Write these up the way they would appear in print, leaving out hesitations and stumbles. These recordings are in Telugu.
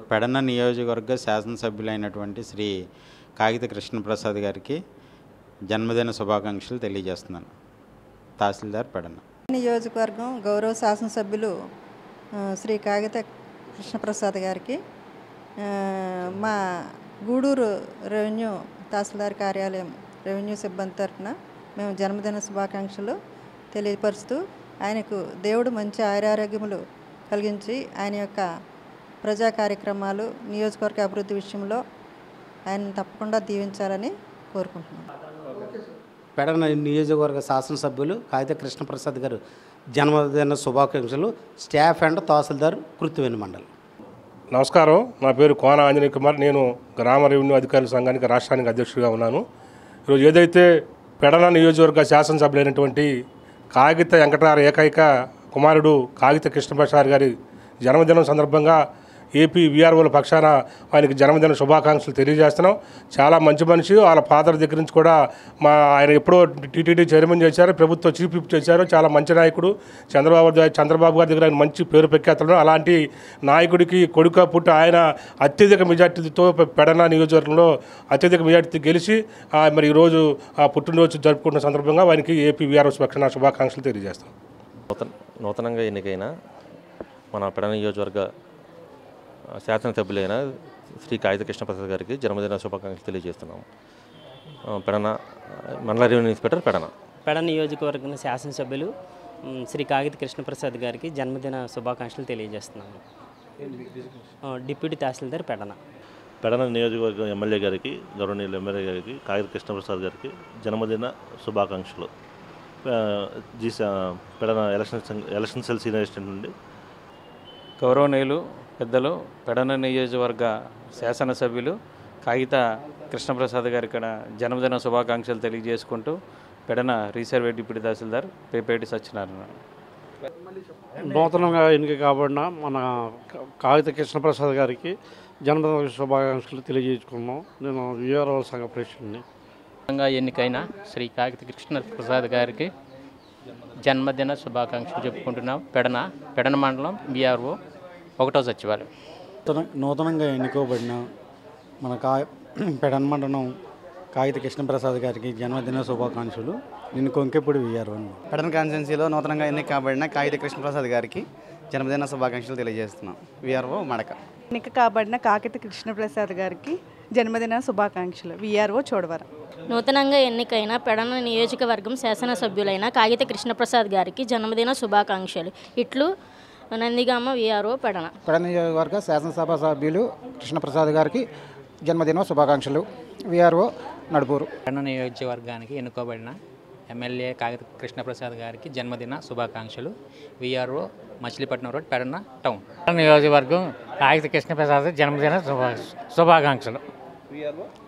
పెడన నియోజకవర్గ శాసనసభ్యులైనటువంటి శ్రీ కాగిత కృష్ణప్రసాద్ గారికి జన్మదిన శుభాకాంక్షలు తెలియజేస్తున్నాను. తహసీల్దార్ పెడన. నియోజకవర్గం గౌరవ శాసనసభ్యులు శ్రీ కాగిత కృష్ణప్రసాద్ గారికి మా గూడూరు రెవెన్యూ తహసీల్దార్ కార్యాలయం రెవెన్యూ సిబ్బంది తరఫున మేము జన్మదిన శుభాకాంక్షలు తెలియపరుస్తూ ఆయనకు దేవుడు మంచి ఆరోగ్యములు కలిగించి ఆయన యొక్క ప్రజా కార్యక్రమాలు నియోజకవర్గ అభివృద్ధి విషయంలో ఆయన తప్పకుండా దీవించాలని కోరుకుంటున్నాను. పెడన నియోజకవర్గ శాసనసభ్యులు కాగిత కృష్ణప్రసాద్ గారు జన్మదిన శుభాకాంక్షలు. స్టాఫ్ అండ్ తహసీల్దార్ కృత్తివేణి మండలం. నమస్కారం. నా పేరు కోన ఆంజనేయ కుమార్. నేను గ్రామ రెవెన్యూ అధికారుల సంఘానికి రాష్ట్రానికి అధ్యక్షుడిగా ఉన్నాను. ఈరోజు ఏదైతే పెడన నియోజకవర్గ శాసనసభ్యులైనటువంటి కాగిత వెంకటరార ఏకైక కుమారుడు కాగిత కృష్ణప్రసాద్ గారి జన్మదినం సందర్భంగా ఏపీ వీఆర్ఓల పక్షాన ఆయనకి జన్మదిన శుభాకాంక్షలు తెలియజేస్తున్నాం. చాలా మంచి మనిషి. వాళ్ళ ఫాదర్ దగ్గర నుంచి కూడా ఆయన ఎప్పుడో టీటీడీ చైర్మన్ చేశారు, ప్రభుత్వ చీఫ్ విప్ చేశారు. చాలా మంచి నాయకుడు. చంద్రబాబు గారి దగ్గర ఆయన మంచి పేరు ప్రఖ్యాతలు. అలాంటి నాయకుడికి కొడుక పుట్టి ఆయన అత్యధిక మెజార్టీతో పెడన నియోజకవర్గంలో అత్యధిక మెజార్టీ గెలిచి మరి ఈరోజు ఆ పుట్టినరోజు జరుపుకుంటున్న సందర్భంగా ఆయనకి ఏపీ వీఆర్ఓస్ పక్షాన శుభాకాంక్షలు తెలియజేస్తాం. నూతనంగా ఎన్నికైన మన పెడన నియోజకవర్గ శాసనసభ్యులైన శ్రీ కాగిత కృష్ణప్రసాద్ గారికి జన్మదిన శుభాకాంక్షలు తెలియజేస్తున్నాము. పెడన మండల రెవెన్యూ ఇన్స్పెక్టర్ పెడన నియోజకవర్గం శాసనసభ్యులు శ్రీ కాగిత కృష్ణప్రసాద్ గారికి జన్మదిన శుభాకాంక్షలు తెలియజేస్తున్నాము. డిప్యూటీ తహసీల్దార్ పెడన నియోజకవర్గం ఎమ్మెల్యే గారికి, గౌరవనీయులు ఎమ్మెల్యే గారికి, కాగిత కృష్ణప్రసాద్ గారికి జన్మదిన శుభాకాంక్షలు. Pedana election cell senior assistant నుండి గౌరవనీయులు పెద్దలు పెడన నియోజకవర్గ శాసనసభ్యులు కాగిత కృష్ణప్రసాద్ గారి ఇక్కడ జన్మదిన శుభాకాంక్షలు తెలియజేసుకుంటూ పెడన రీసర్వే డిప్యూటీ తహసీల్దార్ పేపేటి సత్యనారాయణ. నూతనంగా ఎన్నిక కాబడిన మన కాగిత కృష్ణప్రసాద్ గారికి జన్మదిన శుభాకాంక్షలు తెలియజేసుకున్నాం. నేను వీఆర్ఓ సంఘ ప్రెసిడెంట్ని. ఎన్నికైన శ్రీ కాగిత కృష్ణప్రసాద్ గారికి జన్మదిన శుభాకాంక్షలు చెప్పుకుంటున్నాం. పెడన మండలం వీఆర్ఓ 1వ సచివాలయం. నూతనంగా ఎన్నుకోబడిన మన పెడన మండలం కాగిత కృష్ణప్రసాద్ గారికి జన్మదిన శుభాకాంక్షలు. నేను కొంకెప్పుడు వీఆర్ఓ. పెడన కాన్స్టిట్యున్సీలో నూతనంగా ఎన్నిక కాబడిన కాగిత కృష్ణప్రసాద్ గారికి జన్మదిన శుభాకాంక్షలు తెలియజేస్తున్నాం. వీఆర్ఓ మడక. ఎన్నిక కాబడిన కాగిత కృష్ణప్రసాద్ గారికి జన్మదిన శుభాకాంక్షలు. వీఆర్ఓ చోడవరం. నూతనంగా ఎన్నికైన పెడన నియోజకవర్గం శాసనసభ్యులైన కాగిత కృష్ణప్రసాద్ గారికి జన్మదిన శుభాకాంక్షలు. ఇట్లు నందిగామ వీఆర్ఓ పెడన. పెడన నియోజకవర్గ శాసనసభ సభ్యులు కృష్ణప్రసాద్ గారికి జన్మదిన శుభాకాంక్షలు. వీఆర్ఓ నడుపూరు. పెడన నియోజకవర్గానికి ఎన్నుకోబడిన ఎమ్మెల్యే కాగిత కృష్ణప్రసాద్ గారికి జన్మదిన శుభాకాంక్షలు. VRO Machilipatnam road, Pedana town. Pedana నియోజకవర్గం కాగిత కృష్ణప్రసాద్ జన్మదిన శుభాకాంక్షలు.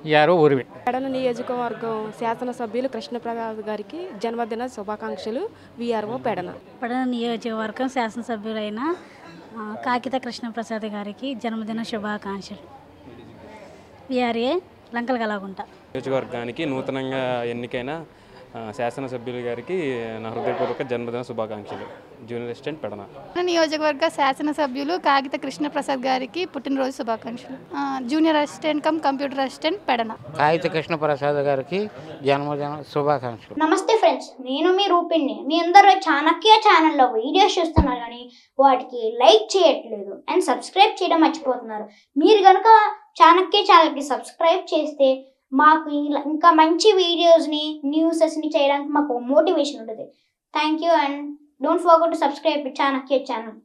వీఆర్ఓ ఊరివి. పెడన నియోజకవర్గం శాసనసభ్యులు కృష్ణప్రసాద్ గారికి జన్మదిన శుభాకాంక్షలు. వీఆర్ఓ పెడన. పెడన నియోజకవర్గం శాసనసభ్యులైన కాగిత కృష్ణప్రసాద్ గారికి జన్మదిన శుభాకాంక్షలు. వీఆర్ఏ లంకలగలగుంట. నియోజకవర్గానికి నూతనంగా ఎన్నికైన శాసనసభ్యులు గారికి నా హృదయపూర్వక జన్మదిన శుభాకాంక్షలు. Junior assistant Pedana. నియోజకవర్గ శాసనసభ్యులు కాగిత కృష్ణప్రసాద్ గారికి పుట్టినరోజు శుభాకాంక్షలు. Junior assistant cum computer assistant Pedana. కాగిత కృష్ణప్రసాద్ గారికి జన్మదిన శుభాకాంక్షలు. నమస్తే ఫ్రెండ్స్, నేను మీ రూపిణ్ణి. మీ అందరూ చాణక్య ఛానల్లో వీడియోస్ చూస్తున్నారు కానీ వాటికి లైక్ చేయట్లేదు అండ్ సబ్స్క్రైబ్ చేయడం మర్చిపోతున్నారు. మీరు కనుక చాణక్య ఛానల్కి సబ్స్క్రైబ్ చేస్తే మాకు ఇంకా మంచి వీడియోస్ని, న్యూసెస్ని చేయడానికి మాకు మోటివేషన్ ఉంటుంది. Thank you and don't forget to subscribe Chanakya channel.